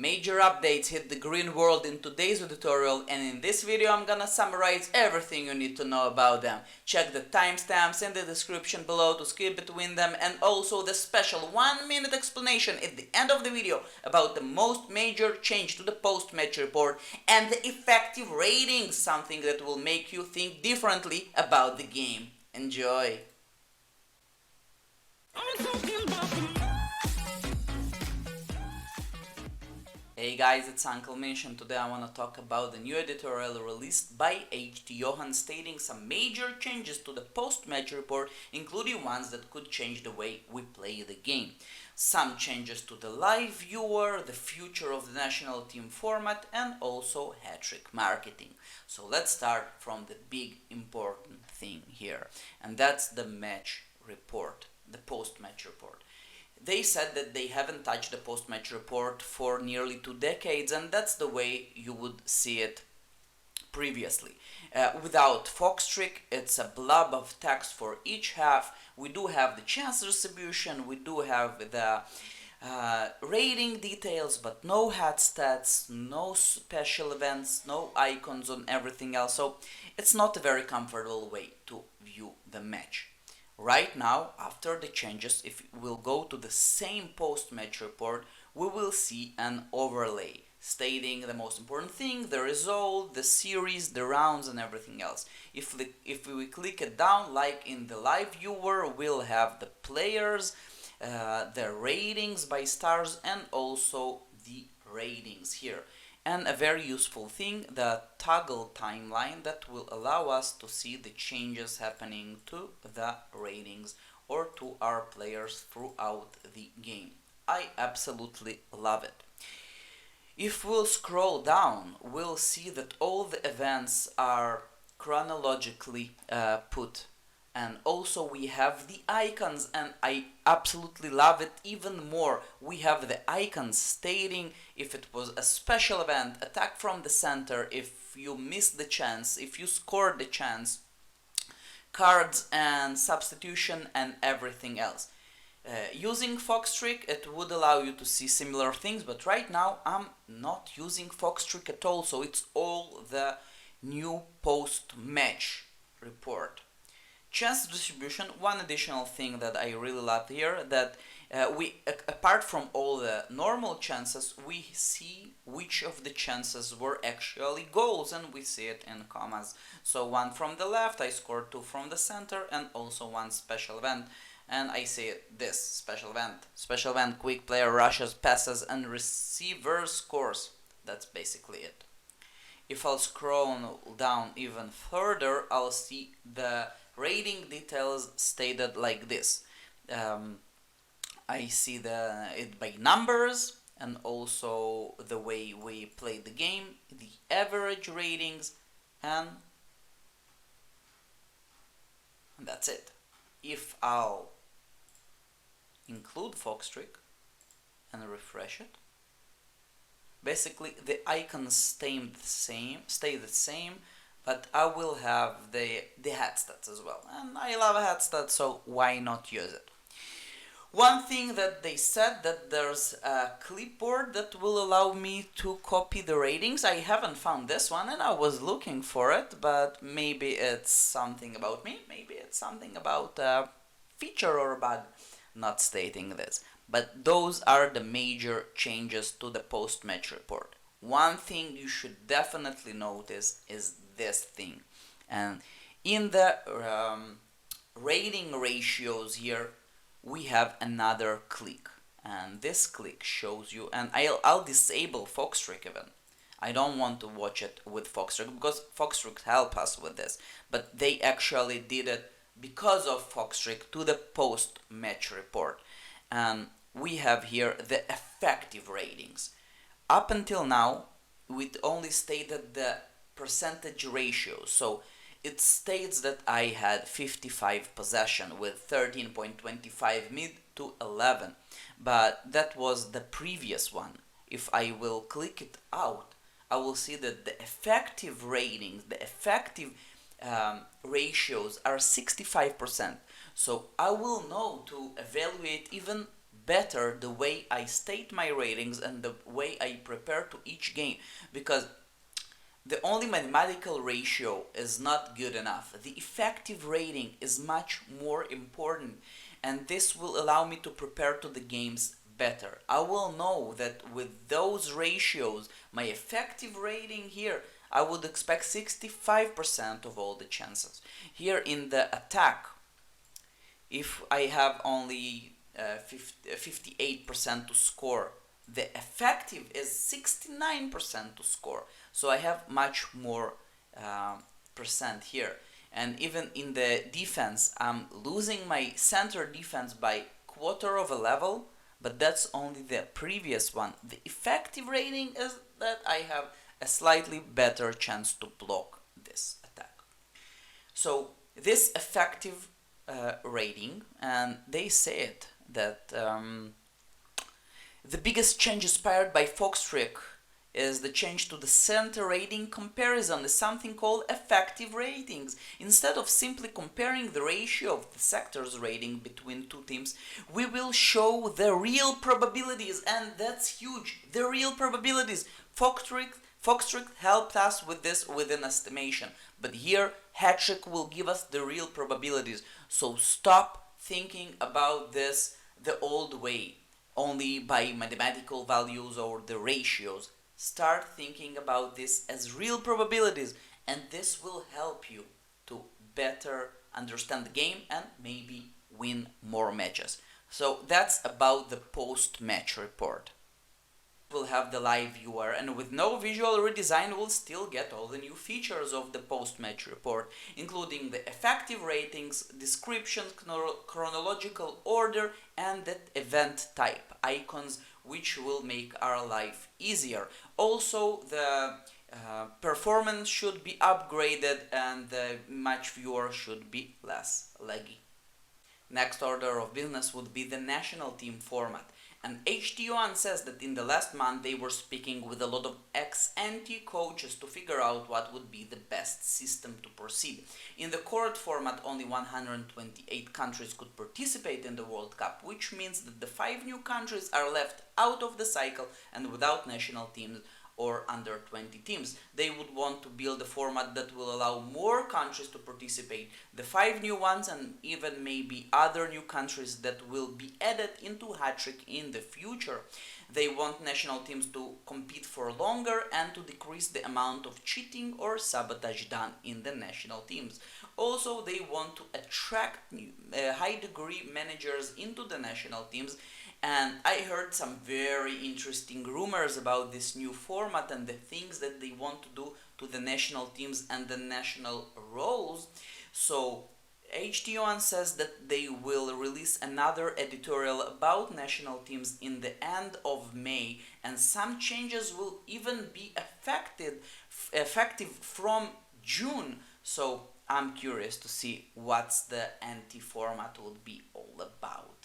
Major updates hit the green world in today's editorial, and in this video I'm gonna summarize everything you need to know about them. Check the timestamps in the description below to skip between them, and also the special 1-minute explanation at the end of the video about the most major change to the post-match report and the effective ratings, something that will make you think differently about the game. Enjoy! Hey guys, it's Uncle Mish, and today I want to talk about the new editorial released by H.T. Johan stating some major changes to the post-match report, including ones that could change the way we play the game. Some changes to the live viewer, the future of the national team format, and also Hattrick marketing. So let's start from the big important thing here, and that's the match report, the post-match report. They said that they haven't touched the post-match report for nearly 2 decades, and that's the way you would see it previously. Without Foxtrick, it's a blob of text for each half. We do have the chance distribution, we do have the rating details, but no hat stats, no special events, no icons on everything else, so it's not a very comfortable way to view the match. Right now, after the changes, if we'll go to the same post-match report, we will see an overlay stating the most important thing, the result, the series, the rounds, and everything else. If we click it down, like in the live viewer, we'll have the players, the ratings by stars, and also the ratings here. And a very useful thing, the toggle timeline that will allow us to see the changes happening to the ratings or to our players throughout the game. I absolutely love it. If we'll scroll down, we'll see that all the events are chronologically put. And also we have the icons, and I absolutely love it even more. We have the icons stating if it was a special event, attack from the center, if you missed the chance, if you scored the chance, cards and substitution and everything else. Using Foxtrick, it would allow you to see similar things, but right now I'm not using Foxtrick at all, so it's all the new post-match report. Chance distribution, one additional thing that I really love here, that apart from all the normal chances, we see which of the chances were actually goals, and we see it in commas. So 1 from the left, I scored 2 from the center, and also 1 special event. And I see it, this special event, quick player rushes, passes, and receiver scores. That's basically it. If I'll scroll down even further, I'll see the rating details stated like this. I see it by numbers, and also the way we play the game, the average ratings, and that's it. If I'll include Foxtrick and refresh it, basically the icons stay the same, but I will have the hat stats as well, and I love hat stats, so why not use it? One thing that they said, that there's a clipboard that will allow me to copy the ratings. I haven't found this one, and I was looking for it, but maybe it's something about me, maybe it's something about a feature or a bug, not stating this. But those are the major changes to the post-match report. One thing you should definitely notice is this thing. And in the rating ratios here, we have another click. And this click shows you, and I'll disable Foxtrick even. I don't want to watch it with Foxtrick because Foxtrick help us with this. But they actually did it because of Foxtrick to the post-match report. And we have here the effective ratings. Up until now, we only stated the percentage ratio. So it states that I had 55 possession with 13.25 mid to 11. But that was the previous one. If I will click it out, I will see that the effective ratings, the effective ratios are 65%. So I will know to evaluate even better the way I state my ratings and the way I prepare to each game, because the only mathematical ratio is not good enough. The effective rating is much more important, and this will allow me to prepare to the games better. I will know that with those ratios, my effective rating here, I would expect 65% of all the chances. Here in the attack, if I have only 58% to score, the effective is 69% to score. So I have much more percent here. And even in the defense, I'm losing my center defense by quarter of a level, but that's only the previous one. The effective rating is that I have a slightly better chance to block this attack. So this effective rating, and they said that the biggest change inspired by Hattrick is the change to the center rating comparison is something called effective ratings. Instead of simply comparing the ratio of the sectors rating between two teams, we will show the real probabilities, and that's huge. The real probabilities. Hattrick helped us with this with an estimation, but here Hattrick will give us the real probabilities. So stop thinking about this the old way, only by mathematical values or the ratios. Start thinking about this as real probabilities, and this will help you to better understand the game and maybe win more matches. So that's about the post-match report. We'll have the live viewer, and with no visual redesign we'll still get all the new features of the post-match report, including the effective ratings, description, chronological order, and that event type icons, which will make our life easier. Also, the performance should be upgraded and the match viewer should be less laggy. Next order of business would be the national team format. And Editorial says that in the last month they were speaking with a lot of ex-ante coaches to figure out what would be the best system to proceed. In the current format, only 128 countries could participate in the World Cup, which means that the 5 new countries are left out of the cycle and without national teams or under 20 teams. They would want to build a format that will allow more countries to participate, the 5 new ones and even maybe other new countries that will be added into Hattrick in the future. They want national teams to compete for longer and to decrease the amount of cheating or sabotage done in the national teams. Also, they want to attract high-degree managers into the national teams. And I heard some very interesting rumors about this new format and the things that they want to do to the national teams and the national roles. So Editorial says that they will release another editorial about national teams in the end of May, and some changes will even be effective from June. So I'm curious to see what's the anti-format would be all about.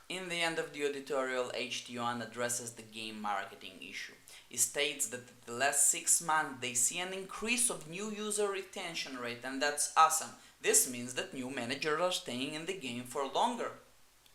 In the end of the editorial, Editorial addresses the game marketing issue. It states that in the last 6 months they see an increase of new user retention rate, and that's awesome. This means that new managers are staying in the game for longer.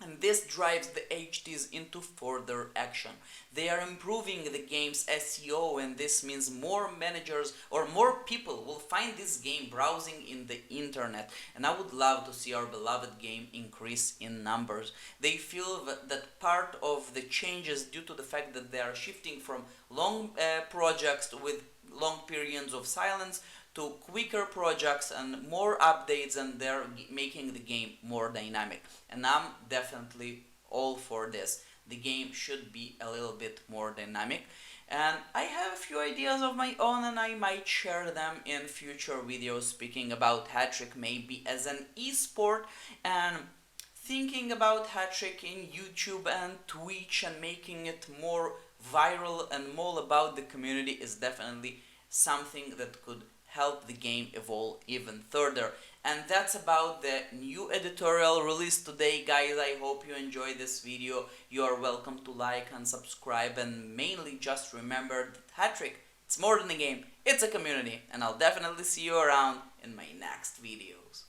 And this drives the HTs into further action. They are improving the game's SEO, and this means more managers or more people will find this game browsing in the internet. And I would love to see our beloved game increase in numbers. They feel that part of the changes due to the fact that they are shifting from long projects with long periods of silence to quicker projects and more updates, and they're making the game more dynamic. And I'm definitely all for this. The game should be a little bit more dynamic. And I have a few ideas of my own, and I might share them in future videos speaking about Hattrick maybe as an esport, and thinking about Hattrick in YouTube and Twitch and making it more viral and more about the community is definitely something that could help the game evolve even further. And that's about the new editorial released today, guys. I hope you enjoyed this video. You are welcome to like and subscribe, and mainly just remember that Hattrick, it's more than a game, it's a community, and I'll definitely see you around in my next videos.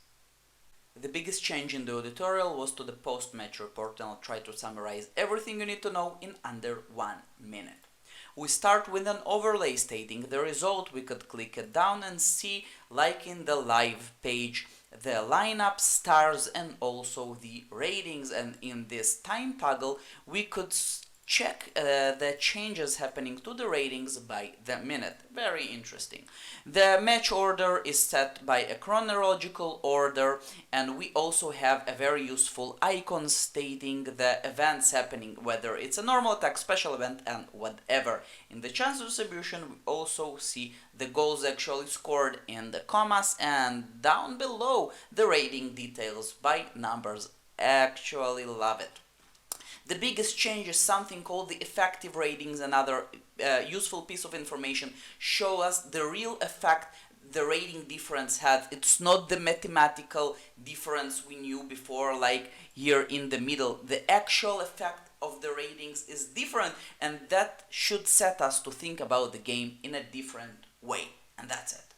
The biggest change in the editorial was to the post-match report, and I'll try to summarize everything you need to know in under 1 minute. We start with an overlay stating the result. We could click it down and see, like in the live page, the lineup, stars, and also the ratings. And in this time toggle, we could check the changes happening to the ratings by the minute. Very interesting. The match order is set by a chronological order, and we also have a very useful icon stating the events happening, whether it's a normal attack, special event, and whatever. In the chance distribution, we also see the goals actually scored in the commas, and down below the rating details by numbers. Actually love it. The biggest change is something called the effective ratings. Another useful piece of information show us the real effect the rating difference had. It's not the mathematical difference we knew before, like here in the middle. The actual effect of the ratings is different, and that should set us to think about the game in a different way. And that's it.